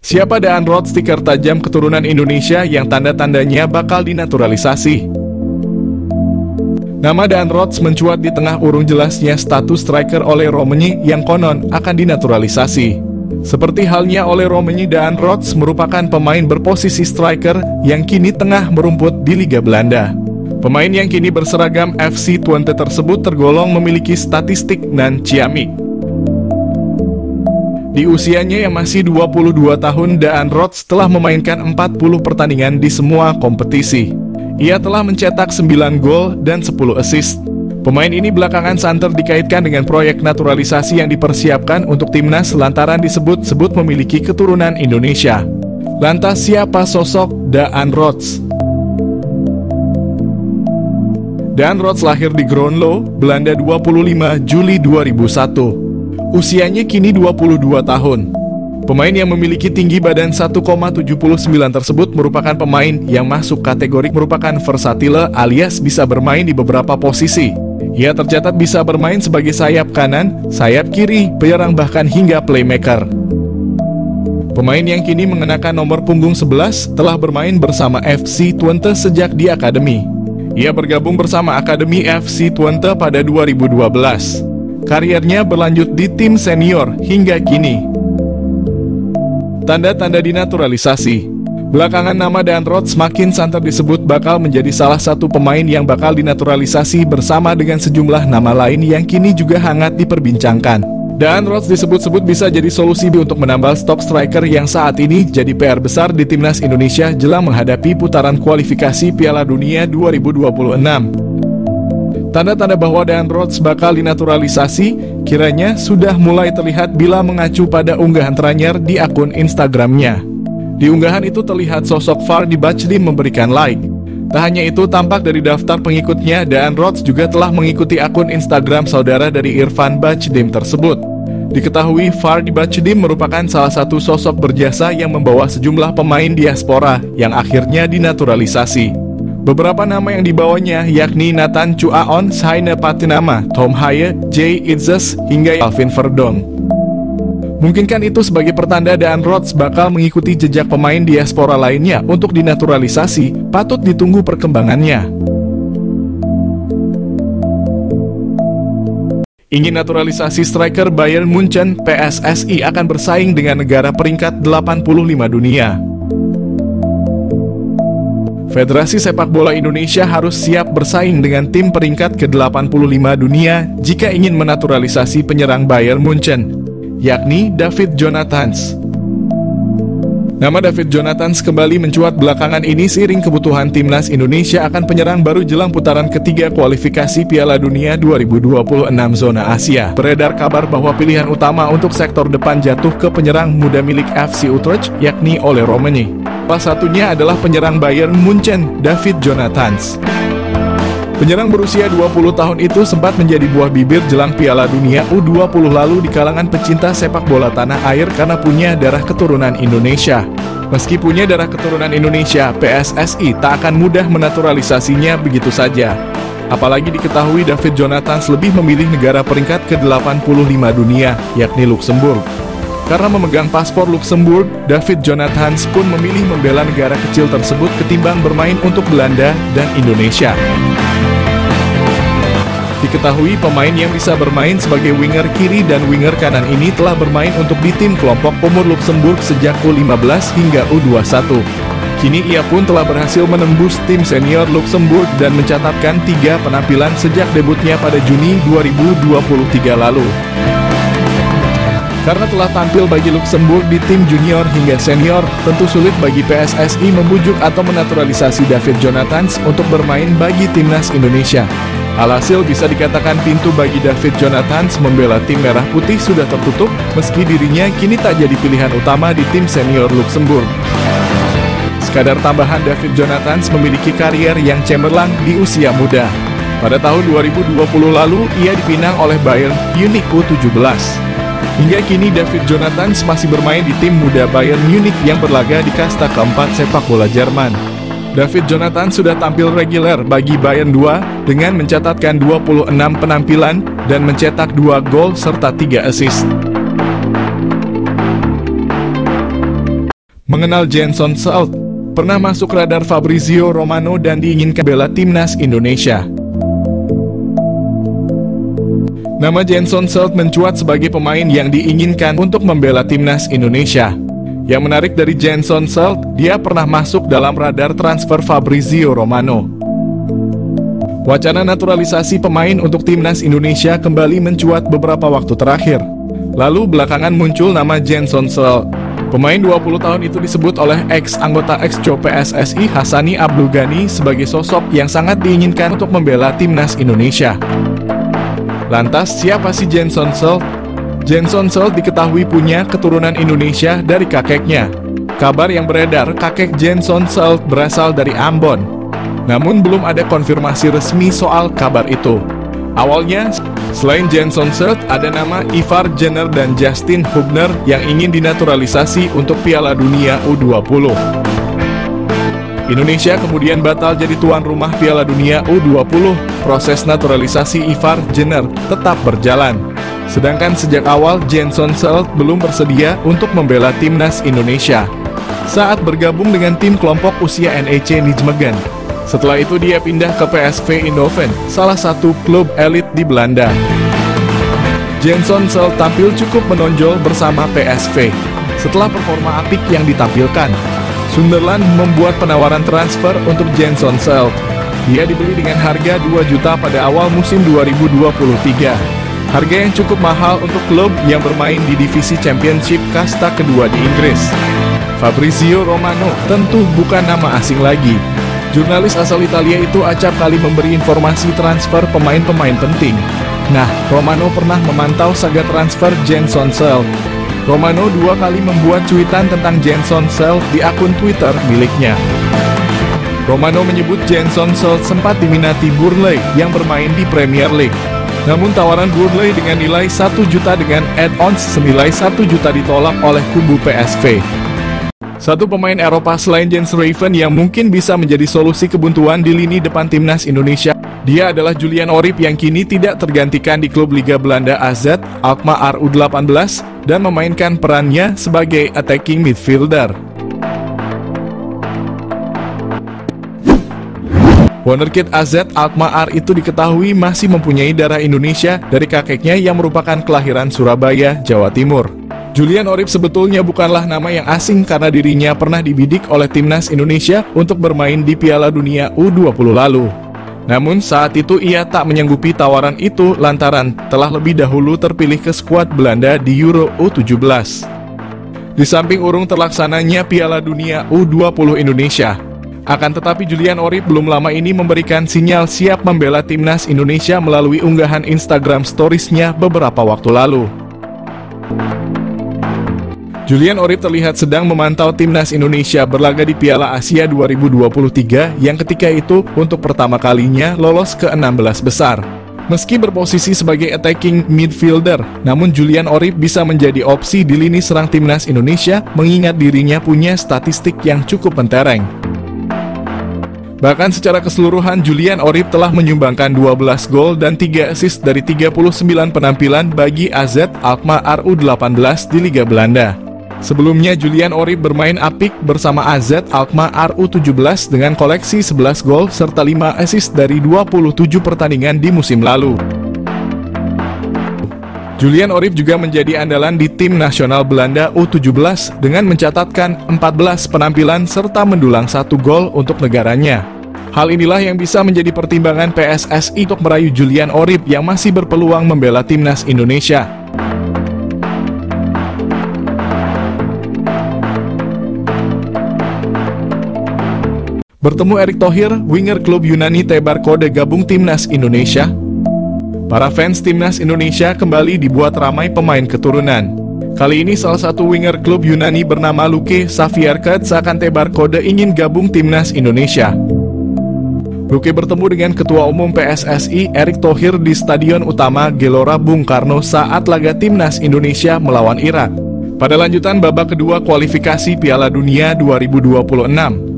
Siapa Daan Roth, stiker tajam keturunan Indonesia yang tanda-tandanya bakal dinaturalisasi? Nama Daan Roth mencuat di tengah urung jelasnya status striker Ole Roemeny yang konon akan dinaturalisasi. Seperti halnya Ole Roemeny, Daan Roth merupakan pemain berposisi striker yang kini tengah merumput di Liga Belanda. Pemain yang kini berseragam FC Twente tersebut tergolong memiliki statistik nan ciamik. Di usianya yang masih 22 tahun, Daan Roth telah memainkan 40 pertandingan di semua kompetisi. Ia telah mencetak 9 gol dan 10 assist. Pemain ini belakangan santer dikaitkan dengan proyek naturalisasi yang dipersiapkan untuk timnas lantaran disebut-sebut memiliki keturunan Indonesia. Lantas siapa sosok Daan Roth? Daan Roth lahir di Groenlo, Belanda 25 Juli 2001. Usianya kini 22 tahun. Pemain yang memiliki tinggi badan 1,79 tersebut merupakan pemain yang masuk kategori merupakan versatile alias bisa bermain di beberapa posisi. Ia tercatat bisa bermain sebagai sayap kanan, sayap kiri, penyerang bahkan hingga playmaker. Pemain yang kini mengenakan nomor punggung 11 telah bermain bersama FC Twente sejak di akademi. Ia bergabung bersama Akademi FC Twente pada 2012. Karirnya berlanjut di tim senior hingga kini. Tanda-tanda dinaturalisasi. Belakangan nama Daan Roth semakin santer disebut bakal menjadi salah satu pemain yang bakal dinaturalisasi bersama dengan sejumlah nama lain yang kini juga hangat diperbincangkan. Daan Roth disebut-sebut bisa jadi solusi untuk menambal stok striker yang saat ini jadi PR besar di timnas Indonesia jelang menghadapi putaran kualifikasi Piala Dunia 2026. Tanda-tanda bahwa Daan Roth bakal dinaturalisasi kiranya sudah mulai terlihat bila mengacu pada unggahan terakhir di akun Instagramnya. Di unggahan itu terlihat sosok Vardy Bachdiem memberikan like. Tak hanya itu, tampak dari daftar pengikutnya, Daan Roth juga telah mengikuti akun Instagram saudara dari Irfan Bachdiem tersebut. Diketahui Vardy Bachdiem merupakan salah satu sosok berjasa yang membawa sejumlah pemain diaspora yang akhirnya dinaturalisasi. Beberapa nama yang dibawanya yakni Nathan Chuaon, Saine Patinama, Tom Haye, Jay Itzes, hingga Alvin Verdong. Mungkinkah itu sebagai pertanda Daan Roth bakal mengikuti jejak pemain diaspora lainnya untuk dinaturalisasi? Patut ditunggu perkembangannya. Ingin naturalisasi striker Bayern Munchen, PSSI akan bersaing dengan negara peringkat 85 dunia. Federasi Sepak Bola Indonesia harus siap bersaing dengan tim peringkat ke-85 dunia jika ingin menaturalisasi penyerang Bayern Munchen, yakni David Jonathans. Nama David Jonathans kembali mencuat belakangan ini seiring kebutuhan timnas Indonesia akan penyerang baru jelang putaran ketiga kualifikasi Piala Dunia 2026 zona Asia. Beredar kabar bahwa pilihan utama untuk sektor depan jatuh ke penyerang muda milik FC Utrecht, yakni Ole Roemeny. Salah satunya adalah penyerang Bayern Munchen, David Jonathans. Penyerang berusia 20 tahun itu sempat menjadi buah bibir jelang Piala Dunia U20 lalu di kalangan pecinta sepak bola tanah air karena punya darah keturunan Indonesia. Meski punya darah keturunan Indonesia, PSSI tak akan mudah menaturalisasinya begitu saja. Apalagi diketahui David Jonathans lebih memilih negara peringkat ke-85 dunia, yakni Luxembourg. Karena memegang paspor Luxembourg, David Jonathans pun memilih membela negara kecil tersebut ketimbang bermain untuk Belanda dan Indonesia. Diketahui pemain yang bisa bermain sebagai winger kiri dan winger kanan ini telah bermain untuk di tim kelompok umur Luxembourg sejak U15 hingga U21. Kini ia pun telah berhasil menembus tim senior Luxembourg dan mencatatkan 3 penampilan sejak debutnya pada Juni 2023 lalu. Karena telah tampil bagi Luxembourg di tim junior hingga senior, tentu sulit bagi PSSI membujuk atau menaturalisasi David Jonathans untuk bermain bagi timnas Indonesia. Alhasil bisa dikatakan pintu bagi David Jonathans membela tim merah putih sudah tertutup, meski dirinya kini tak jadi pilihan utama di tim senior Luxembourg. Sekadar tambahan, David Jonathans memiliki karier yang cemerlang di usia muda. Pada tahun 2020 lalu, ia dipinang oleh Bayern Munich U17. Hingga kini David Jonathans masih bermain di tim muda Bayern Munich yang berlaga di kasta keempat sepak bola Jerman. David Jonathans sudah tampil reguler bagi Bayern 2 dengan mencatatkan 26 penampilan dan mencetak 2 gol serta 3 assist. mengenal Jenson Salt, pernah masuk radar Fabrizio Romano dan diinginkan bela timnas Indonesia. Nama Jenson Salt mencuat sebagai pemain yang diinginkan untuk membela timnas Indonesia. Yang menarik dari Jenson Salt, dia pernah masuk dalam radar transfer Fabrizio Romano. Wacana naturalisasi pemain untuk timnas Indonesia kembali mencuat beberapa waktu terakhir. Lalu belakangan muncul nama Jenson Salt. Pemain 20 tahun itu disebut oleh ex-anggota ex-co PSSI Hassani Abdul Ghani sebagai sosok yang sangat diinginkan untuk membela timnas Indonesia. Lantas siapa sih Jenson Salt? Jenson Salt diketahui punya keturunan Indonesia dari kakeknya. Kabar yang beredar, kakek Jenson Salt berasal dari Ambon. Namun belum ada konfirmasi resmi soal kabar itu. Awalnya, selain Jenson Salt, ada nama Ivar Jenner dan Justin Hubner yang ingin dinaturalisasi untuk Piala Dunia U20. Indonesia kemudian batal jadi tuan rumah Piala Dunia U20. Proses naturalisasi Ivar Jenner tetap berjalan. Sedangkan sejak awal Jenson Salt belum bersedia untuk membela timnas Indonesia saat bergabung dengan tim kelompok usia NEC Nijmegen. Setelah itu dia pindah ke PSV Eindhoven, salah satu klub elit di Belanda. Jenson Salt tampil cukup menonjol bersama PSV. Setelah performa apik yang ditampilkan, Sunderland membuat penawaran transfer untuk Jenson Salt. Dia dibeli dengan harga 2 juta pada awal musim 2023. Harga yang cukup mahal untuk klub yang bermain di divisi Championship kasta kedua di Inggris. Fabrizio Romano tentu bukan nama asing lagi. Jurnalis asal Italia itu acap kali memberi informasi transfer pemain-pemain penting. Nah, Romano pernah memantau saga transfer Jenson Salt. Romano 2 kali membuat cuitan tentang Jenson Salt di akun Twitter miliknya. Romano menyebut Jenson Salt sempat diminati Burnley yang bermain di Premier League. Namun tawaran Burnley dengan nilai 1 juta dengan add-ons senilai 1 juta ditolak oleh kubu PSV. Satu pemain Eropa selain Jens Raven yang mungkin bisa menjadi solusi kebuntuan di lini depan timnas Indonesia. Dia adalah Julian Orip yang kini tidak tergantikan di klub Liga Belanda AZ Alkmaar U18 dan memainkan perannya sebagai attacking midfielder. Wonderkid AZ Alkmaar itu diketahui masih mempunyai darah Indonesia dari kakeknya yang merupakan kelahiran Surabaya, Jawa Timur. Julian Orip sebetulnya bukanlah nama yang asing karena dirinya pernah dibidik oleh timnas Indonesia untuk bermain di Piala Dunia U20 lalu. Namun saat itu ia tak menyanggupi tawaran itu lantaran telah lebih dahulu terpilih ke skuad Belanda di Euro U17. Di samping urung terlaksananya Piala Dunia U20 Indonesia, akan tetapi Julian Orip belum lama ini memberikan sinyal siap membela timnas Indonesia melalui unggahan Instagram Stories-nya beberapa waktu lalu. Julian Orip terlihat sedang memantau timnas Indonesia berlaga di Piala Asia 2023 yang ketika itu untuk pertama kalinya lolos ke 16 besar. Meski berposisi sebagai attacking midfielder, namun Julian Orip bisa menjadi opsi di lini serang timnas Indonesia mengingat dirinya punya statistik yang cukup mentereng. Bahkan secara keseluruhan Julian Orip telah menyumbangkan 12 gol dan 3 assist dari 39 penampilan bagi AZ Alkmaar U18 di Liga Belanda. Sebelumnya Julian Orip bermain apik bersama AZ Alkmaar U17 dengan koleksi 11 gol serta 5 assist dari 27 pertandingan di musim lalu. Julian Orip juga menjadi andalan di tim nasional Belanda U17 dengan mencatatkan 14 penampilan serta mendulang 1 gol untuk negaranya. Hal inilah yang bisa menjadi pertimbangan PSSI untuk merayu Julian Orip yang masih berpeluang membela timnas Indonesia. Bertemu Erick Thohir, winger klub Yunani Tebar Kode gabung timnas Indonesia. Para fans timnas Indonesia kembali dibuat ramai pemain keturunan. Kali ini salah satu winger klub Yunani bernama Luke Savierket seakan Tebar Kode ingin gabung timnas Indonesia. Luke bertemu dengan Ketua Umum PSSI Erick Thohir di Stadion Utama Gelora Bung Karno saat laga timnas Indonesia melawan Irak pada lanjutan babak kedua kualifikasi Piala Dunia 2026.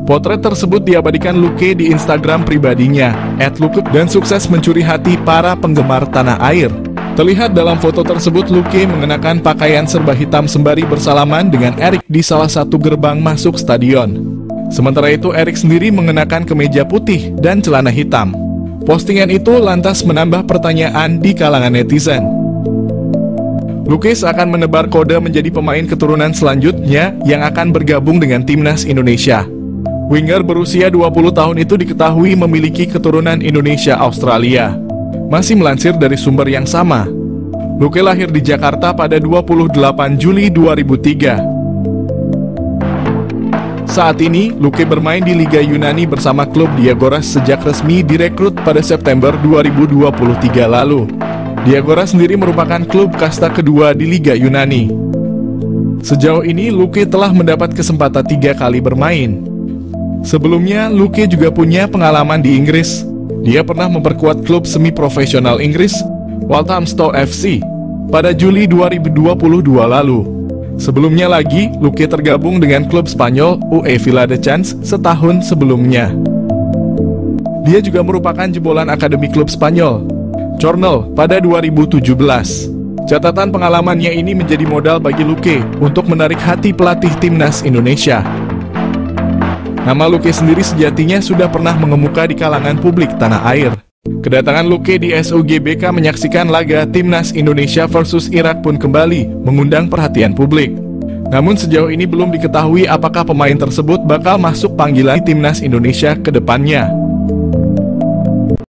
Potret tersebut diabadikan Luke di Instagram pribadinya @luke dan sukses mencuri hati para penggemar tanah air. Terlihat dalam foto tersebut Luque mengenakan pakaian serba hitam sembari bersalaman dengan Erik di salah satu gerbang masuk stadion. Sementara itu Erik sendiri mengenakan kemeja putih dan celana hitam. Postingan itu lantas menambah pertanyaan di kalangan netizen. Luque akan menebar kode menjadi pemain keturunan selanjutnya yang akan bergabung dengan timnas Indonesia. Winger berusia 20 tahun itu diketahui memiliki keturunan Indonesia-Australia. Masih melansir dari sumber yang sama, Luque lahir di Jakarta pada 28 Juli 2003. Saat ini, Luque bermain di Liga Yunani bersama klub Diagoras sejak resmi direkrut pada September 2023 lalu. Diagoras sendiri merupakan klub kasta kedua di Liga Yunani. Sejauh ini, Luque telah mendapat kesempatan 3 kali bermain. Sebelumnya, Luque juga punya pengalaman di Inggris. Dia pernah memperkuat klub semi-profesional Inggris, Walthamstow FC, pada Juli 2022 lalu. Sebelumnya lagi, Luque tergabung dengan klub Spanyol UE Viladecans setahun sebelumnya. Dia juga merupakan jebolan akademi klub Spanyol, Cornell, pada 2017. Catatan pengalamannya ini menjadi modal bagi Luque untuk menarik hati pelatih timnas Indonesia. Nama Luque sendiri sejatinya sudah pernah mengemuka di kalangan publik tanah air. Kedatangan Luque di SUGBK menyaksikan laga timnas Indonesia versus Irak pun kembali mengundang perhatian publik. Namun sejauh ini belum diketahui apakah pemain tersebut bakal masuk panggilan timnas Indonesia ke depannya.